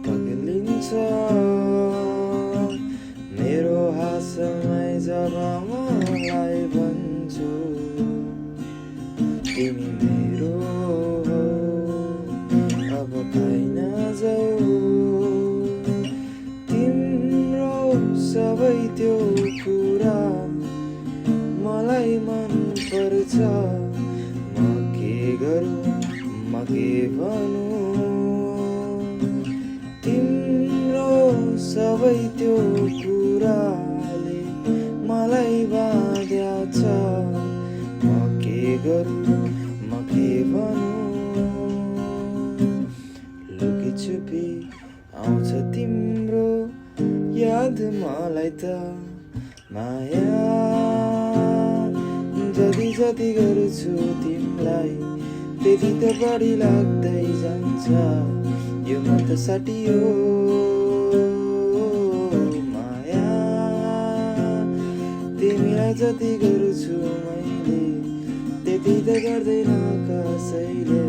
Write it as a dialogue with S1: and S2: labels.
S1: पग्लिन्छ मेरो हाँसमै जब मलाई भन्छु तिमी मेरो हो अब काहीँ नजाऊ तिम्रो सबै त्यो कुरा मलाई मन पर्छ म के गरौँ म के भनौँ तिम्रो सबै त्यो कुराले मलाई बाँध्या छ म के गरौँ म के भनौँ लुकीछुपी आउँछ तिम्रो याद मलाई त माया जति जति गर्छु तिमीलाई त्यति त बढी लाग्दै जान्छ यो म त साटियो माया तिमीलाई जति गर्छु मैले त्यति त गर्दैन कसैले